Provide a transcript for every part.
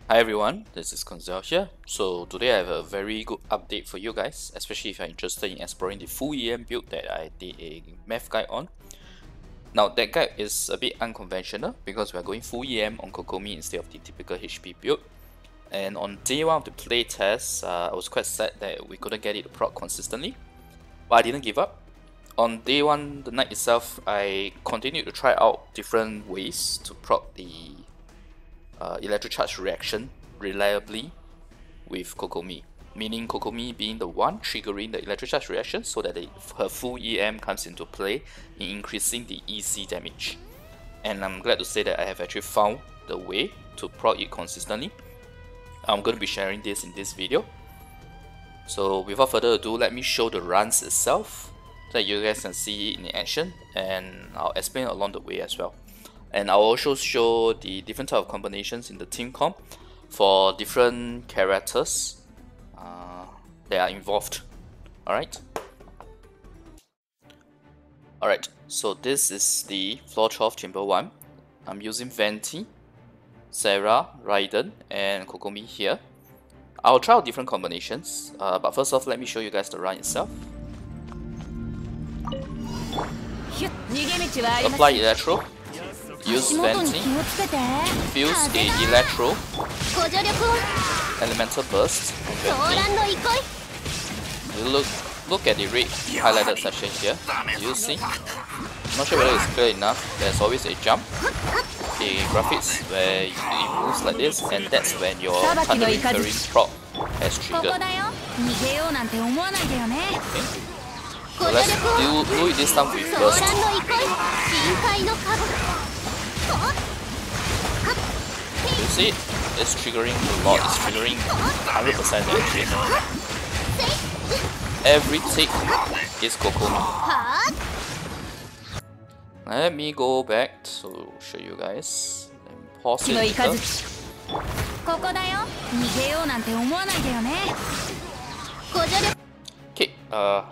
Hi everyone, this is Constellations here. So today I have a very good update for you guys, especially if you're interested in exploring the full EM build that I did a math guide on. Now that guide is a bit unconventional because we are going full EM on Kokomi instead of the typical HP build. And on day 1 of the playtest, I was quite sad that we couldn't get it to proc consistently, but I didn't give up. On day 1, the night itself, I continued to try out different ways to proc the Electro Charged reaction reliably with Kokomi, meaning Kokomi being the one triggering the Electro Charged reaction so that her full EM comes into play in increasing the EC damage. And I'm glad to say that I have actually found the way to proc it consistently. I'm going to be sharing this in this video. So without further ado, let me show the runs itself so that you guys can see it in action, and I'll explain along the way as well. And I'll also show the different type of combinations in the team comp for different characters that are involved. Alright, so this is the floor 12 chamber 1. I'm using Venti, Sara, Raiden, and Kokomi here. I'll try out different combinations, but first off, let me show you guys the run itself. Apply Electro, use Venti, fuse a Electro, Elemental Burst, Venti. You look at the red highlighted section here, you see? I'm not sure whether it's clear enough, there's always a jump, a graphics where it moves like this, and that's when your thundering curry proc has triggered. Okay. So let's do it this time with burst. You see it? It's triggering a lot, it's triggering 100% actually. Every tick is Kokomi. Let me go back to show you guys. Let me pause it later.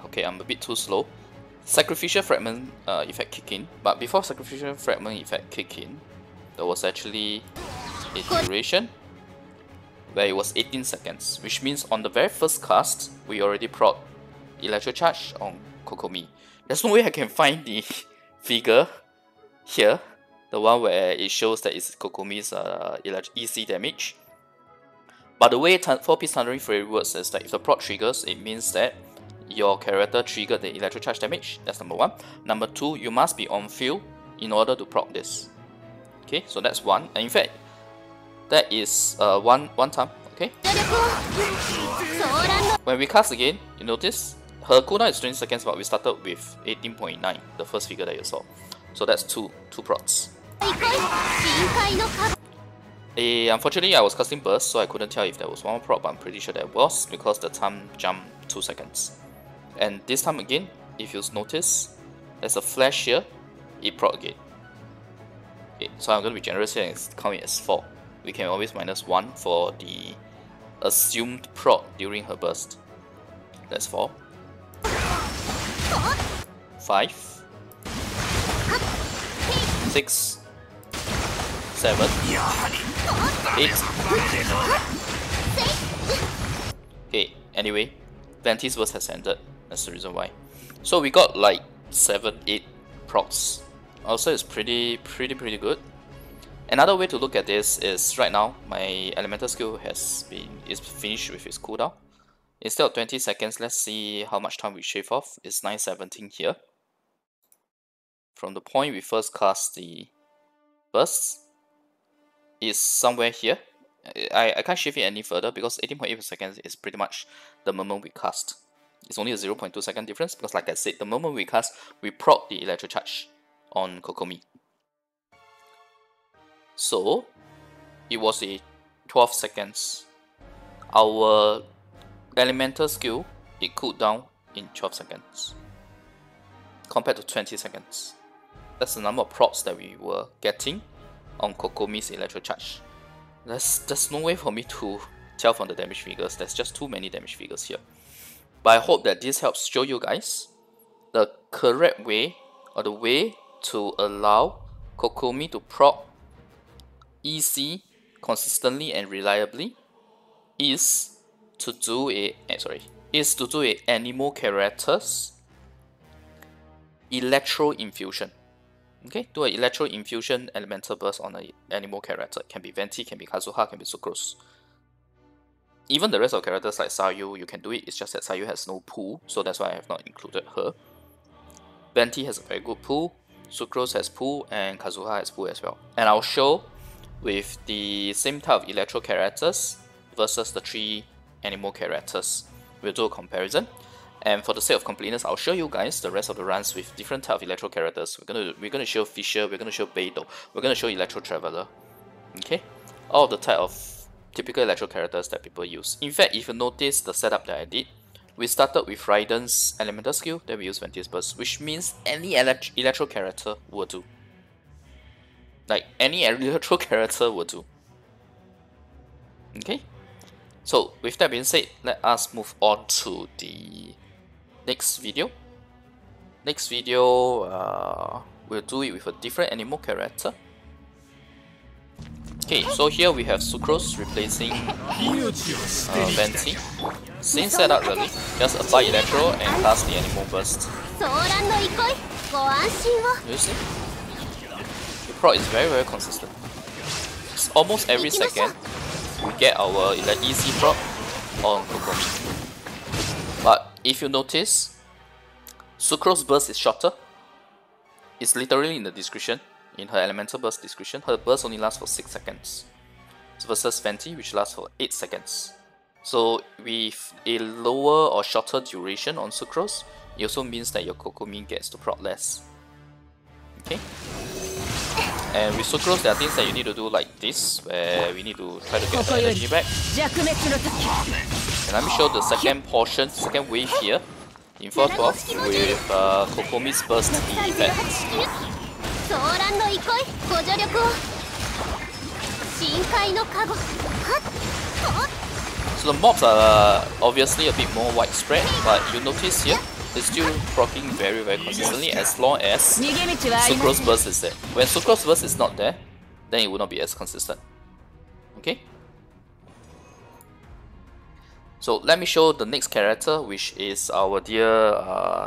Okay, I'm a bit too slow. Sacrificial fragment effect kick in, but before sacrificial fragment effect kick in, there was actually a duration where it was 18 seconds, which means on the very first cast, we already proc Electro Charge on Kokomi. There's no way I can find the figure here, the one where it shows that it's Kokomi's EC damage. But the way 4-piece Thundering Fury works is that if the proc triggers, it means that your character triggered the Electro Charge damage. That's number 1. Number 2, you must be on field in order to proc this. Okay, so that's 1. And in fact, that is one time. Okay. When we cast again, you notice her cooldown is 20 seconds, but we started with 18.9, the first figure that you saw. So that's two procs. Unfortunately, I was casting burst, so I couldn't tell if there was one more proc, but I'm pretty sure there was because the time jumped 2 seconds. And this time again, if you notice, there's a flash here, it proc again. Okay, so I'm going to be generous here and count it as 4. We can always minus 1 for the assumed proc during her burst. That's 4. 5. 6. 7. 8. Okay, anyway, Venti's burst has ended. That's the reason why. So we got like 7, 8 procs. Also, it's pretty good. Another way to look at this is right now my elemental skill is finished with its cooldown. Instead of 20 seconds, let's see how much time we shave off. It's 9:17 here. From the point we first cast the burst is somewhere here. I can't shave it any further because 18.8 seconds is pretty much the moment we cast. It's only a 0.2 second difference because, like I said, the moment we cast, we proc the Electro Charge on Kokomi. So it was a 12 seconds. Our elemental skill, it cooled down in 12 seconds compared to 20 seconds. That's the number of procs that we were getting on Kokomi's Electro Charge. There's no way for me to tell from the damage figures. There's just too many damage figures here. But I hope that this helps show you guys the correct way, or the way to allow Kokomi to proc EC consistently and reliably is to do a Anemo character's Electro Infusion. Okay, do an Electro Infusion elemental burst on an Anemo character. Can be Venti, can be Kazuha, can be Sucrose. Even the rest of characters like Sayu, you can do it. It's just that Sayu has no pool, so that's why I have not included her. Venti has a very good pool, Sucrose has pool, and Kazuha has pool as well. And I'll show with the same type of Electro characters versus the 3 Anemo characters. We'll do a comparison. And for the sake of completeness, I'll show you guys the rest of the runs with different type of Electro characters. We're gonna show Fischl, we're gonna show Beidou, we're gonna show Electro Traveler. Okay, all the type of typical Electro characters that people use. In fact, if you notice the setup that I did, we started with Raiden's elemental skill, then we use Venti's burst, which means any Electro character will do. Like any Electro character will do. Okay, so with that being said, let us move on to the next video. Next video, we'll do it with a different Anemo character. Okay, so here we have Sucrose replacing Venti. Same setup really, just apply Electro and cast the Anemo burst. You see? The proc is very consistent. It's almost every second we get our easy proc on Kokomi. But if you notice, Sucrose burst is shorter. It's literally in the description. In her elemental burst description, her burst only lasts for 6 seconds versus Venti, which lasts for 8 seconds. So with a lower or shorter duration on Sucrose, it also means that your Kokomi gets to proc less. Okay? And with Sucrose, there are things that you need to do like this, where we need to try to get the energy back. And let me show the second portion, second wave here, in 4-12 with Kokomi's burst effect. So the mobs are obviously a bit more widespread, but you notice here, it's still proccing very consistently as long as Sucrose burst is there. When Sucrose burst is not there, then it will not be as consistent. Okay? So let me show the next character, which is our dear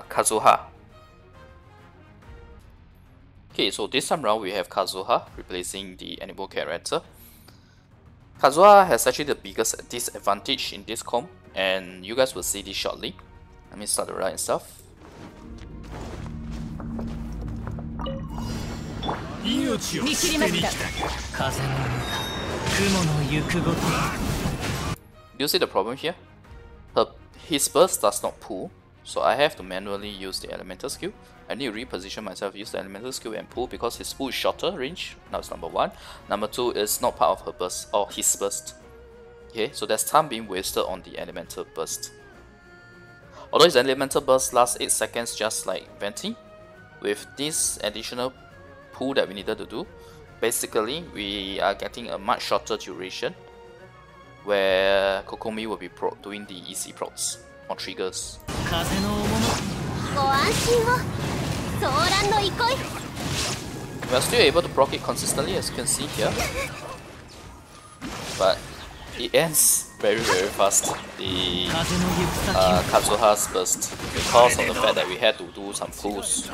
Kazuha. Okay, so this time around we have Kazuha replacing the Anemo character. Kazuha has actually the biggest disadvantage in this comp, and you guys will see this shortly. Let me start the run and stuff. Do you see the problem here? His burst does not pull, so I have to manually use the elemental skill. I need to reposition myself, use the elemental skill and pull because his pull is shorter range. Now it's number 1. Number 2 is not part of her burst or his burst. Okay, so there's time being wasted on the elemental burst. Although his elemental burst lasts 8 seconds just like Venti, with this additional pull that we needed to do, basically we are getting a much shorter duration where Kokomi will be doing the easy procs on triggers. We are still able to proc it consistently, as you can see here, but it ends very fast, the Kazuha's burst, because of the fact that we had to do some pulls.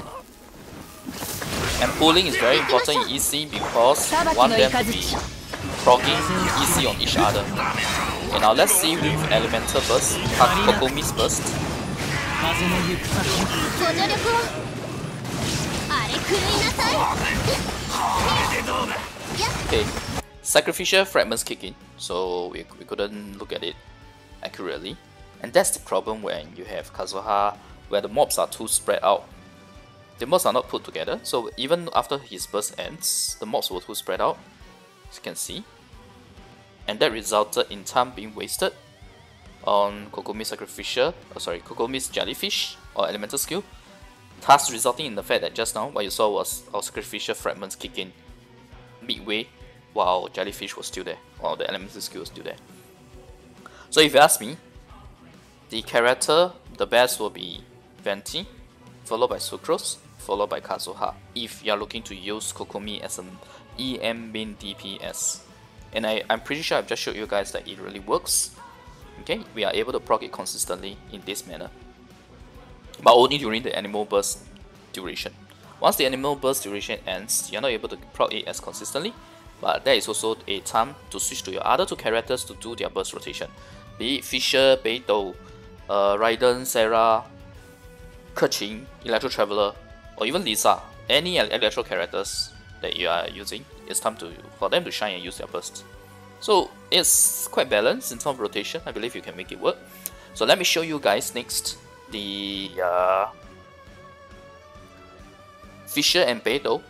And pulling is very important in EC because we want them to be proccing easy on each other. Okay, now let's see with elemental burst, Kokomi's burst. Okay, sacrificial fragments kick in, so we couldn't look at it accurately. And that's the problem when you have Kazuha, where the mobs are too spread out. The mobs are not put together, so even after his burst ends, the mobs were too spread out, as you can see. And that resulted in time being wasted on Kokomi's Kokomi's jellyfish or elemental skill, thus resulting in the fact that just now what you saw was our sacrificial fragments kick in midway while jellyfish was still there, or the elemental skill was still there. So if you ask me, the character, the best will be Venti, followed by Sucrose, followed by Kazuha, if you are looking to use Kokomi as an EM main DPS. and I'm pretty sure I've just showed you guys that it really works. Okay, we are able to proc it consistently in this manner, but only during the Anemo burst duration. Once the Anemo burst duration ends, you're not able to proc it as consistently, but there is also a time to switch to your other two characters to do their burst rotation. Be it Fischl, Beidou, Raiden, Sara, Keqing, Electro Traveler, or even Lisa. Any Electro characters that you are using, it's time for them to shine and use their burst. So it's quite balanced in terms of rotation. I believe you can make it work. So let me show you guys next the Fischl and Beidou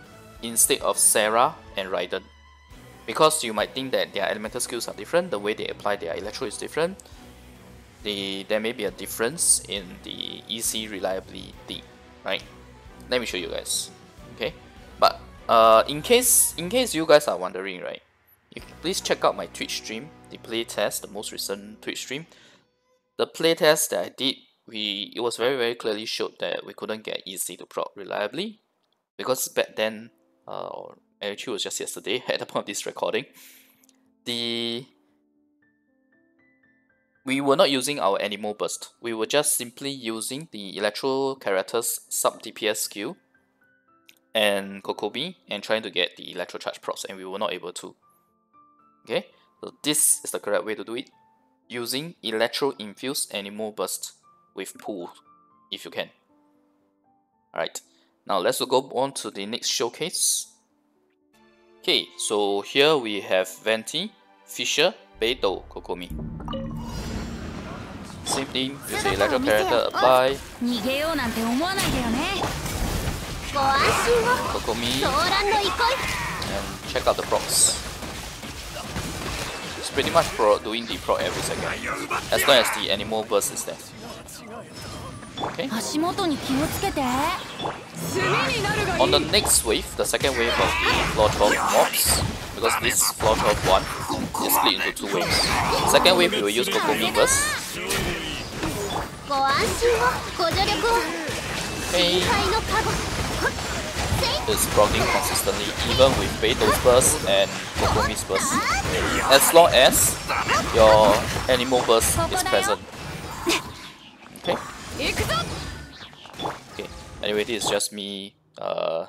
instead of Sara and Raiden. Because you might think that their elemental skills are different, the way they apply their Electro is different. There may be a difference in the EC reliability, right? Let me show you guys. Okay, but in case you guys are wondering, right? Please check out my Twitch stream, the playtest, the most recent Twitch stream. The playtest that I did, it was very clearly showed that we couldn't get EC to proc reliably, because back then, actually it was just yesterday at the point of this recording, we were not using our Anemo burst. We were just simply using the Electro character's sub DPS skill and Kokomi and trying to get the Electro Charged procs, and we were not able to. Okay, so this is the correct way to do it, using Electro infused Anemo burst with pull, if you can. Alright, now let's go on to the next showcase. Okay, so here we have Venti, Fischl, Beidou, Kokomi. Same thing, use the Electro character, apply. Kokomi, and check out the procs. It's pretty much doing the proc every second, as long as the Anemo burst is there. Okay. On the next wave, the second wave of the floor 12 mobs, because this floor 12 one is split into two waves. Second wave we will use Kokomi burst. Okay. It's proccing consistently, even with Beidou's burst and Kokomi's burst, as long as your Anemo burst is present. Okay. Okay. Anyway, this is just me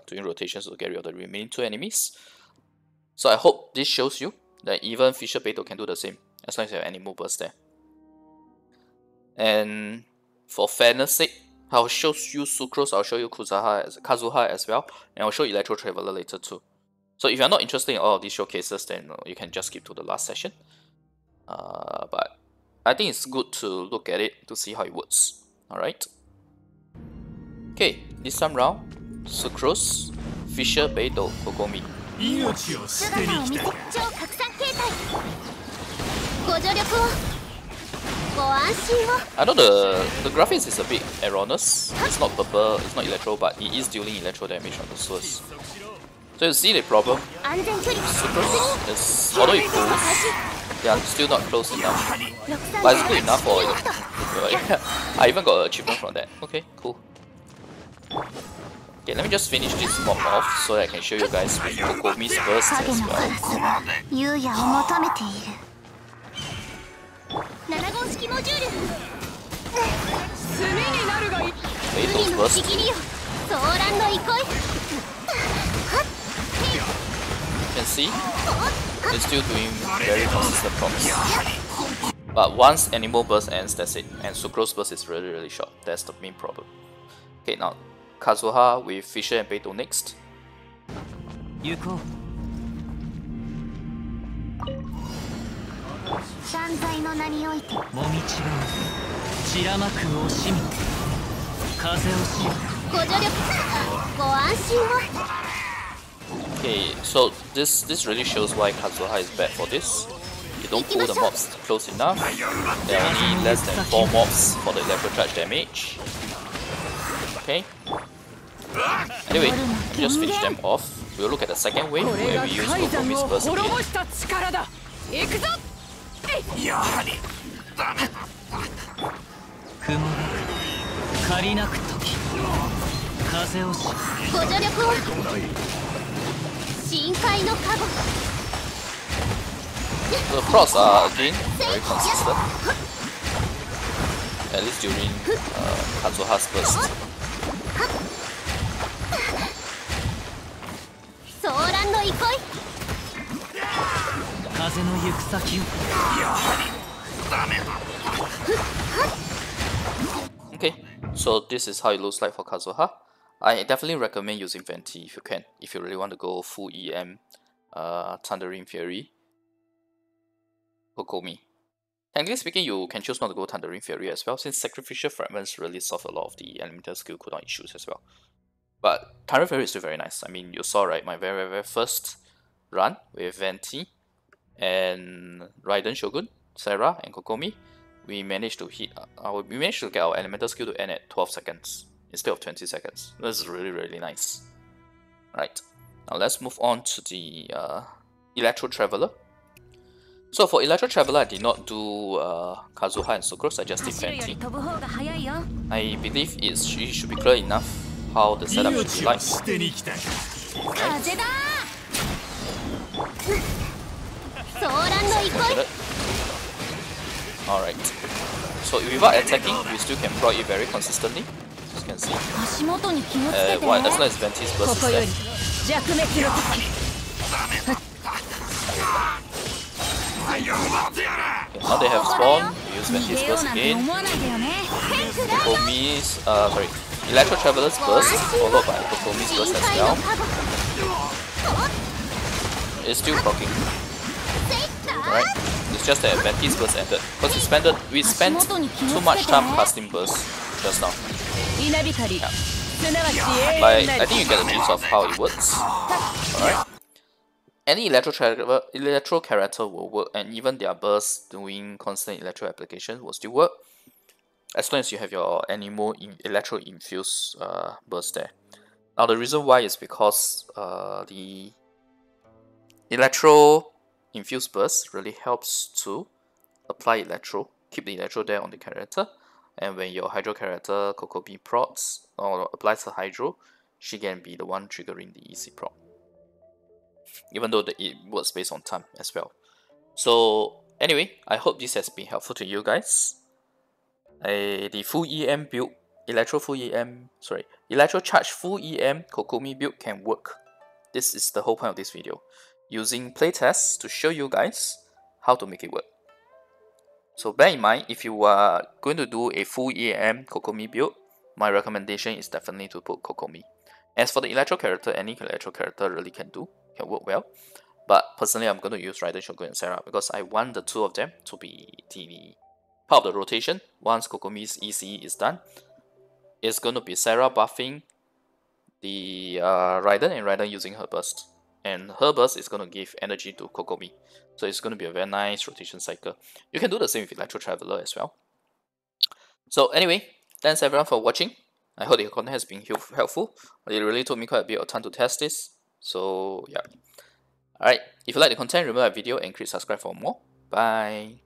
doing rotations to get rid of the remaining two enemies. So I hope this shows you that even Fischl Beidou can do the same, as long as you have Anemo burst there. And for fairness sake, I'll show you Sucrose, I'll show you Kazuha as well, and I'll show Electro Traveler later too. So if you're not interested in all of these showcases, then you can just skip to the last session. But I think it's good to look at it to see how it works. Alright. Okay, this time round, Sucrose, Fischl, Beidou, Kokomi. I know the graphics is a bit erroneous. It's not purple, it's not Electro, but it is dealing Electro damage on the source. So you see the problem. Sucrose is, although it pulls, they are still not close enough. But it's good enough for it. I even got an achievement from that. Okay, cool. Okay, let me just finish this mob off so that I can show you guys with Kokomi's burst as well. Beidou's burst. You can see, it's still doing very consistent procs. But once Anemo burst ends, that's it. And Sucrose burst is really short. That's the main problem. Okay, now Kazuha with Fischl and Beidou next. Okay, so this really shows why Kazuha is bad for this. You don't pull the mobs close enough. There are only less than 4 mobs for the Electro Charge damage. Okay. Anyway, let me just finish them off. We'll look at the second wave where we use Kokomi's burst again. The procs are again very consistent, at least during Kazuha's burst. Okay, so this is how it looks like for Kazuha. I definitely recommend using Venti if you can, if you really want to go full EM, Thundering Fury, Kokomi. Technically speaking, you can choose not to go Thundering Fury as well, since Sacrificial Fragments really solve a lot of the elemental skill cooldown issues as well. But Thundering Fury is still very nice. I mean, you saw, right, my very first run with Venti and Raiden Shogun, Sara, and Kokomi, we managed to hit we managed to get our elemental skill to end at 12 seconds instead of 20 seconds. This is really nice. Right, now let's move on to the Electro Traveler. So for Electro Traveler, I did not do Kazuha and Sucrose, I just did Venti. I believe it should be clear enough how the setup should be like. Alright, so without attacking, we still can proc it very consistently, as you can see. As long as Venti's burst is there. Okay, now they have spawned, we use Venti's burst again. Kokomi's, Electro Traveler's burst, followed by Kokomi's burst as well. It's still proccing. Right? It's just that Venti's burst ended. Because we spent too much time casting burst just now. Yeah. But I think you get a gist of how it works. Alright. Any electro character will work, and even their burst doing constant electro application will still work, as long as you have your Anemo electro infused burst there. Now the reason why is because the electro infused burst really helps to apply electro, keep the electro there on the character, and when your hydro character Kokomi procs or applies her hydro, she can be the one triggering the easy proc, even though it works based on time as well. So anyway, I hope this has been helpful to you guys. The full EM build, Electro Charged full EM Kokomi build can work. This is the whole point of this video, using playtests to show you guys how to make it work. So bear in mind, if you are going to do a full EM Kokomi build, my recommendation is definitely to put Kokomi. As for the electro character, any electro character really can work well. But personally, I'm going to use Raiden, Shogun, and Sara because I want the two of them to be the part of the rotation. Once Kokomi's EC is done, it's going to be Sara buffing the Raiden and Raiden using her burst. And her burst is going to give energy to Kokomi. So it's going to be a very nice rotation cycle. You can do the same with Electro Traveler as well. So anyway, thanks everyone for watching. I hope the content has been helpful. It really took me quite a bit of time to test this. So yeah. Alright, if you like the content, remember the video and click subscribe for more. Bye.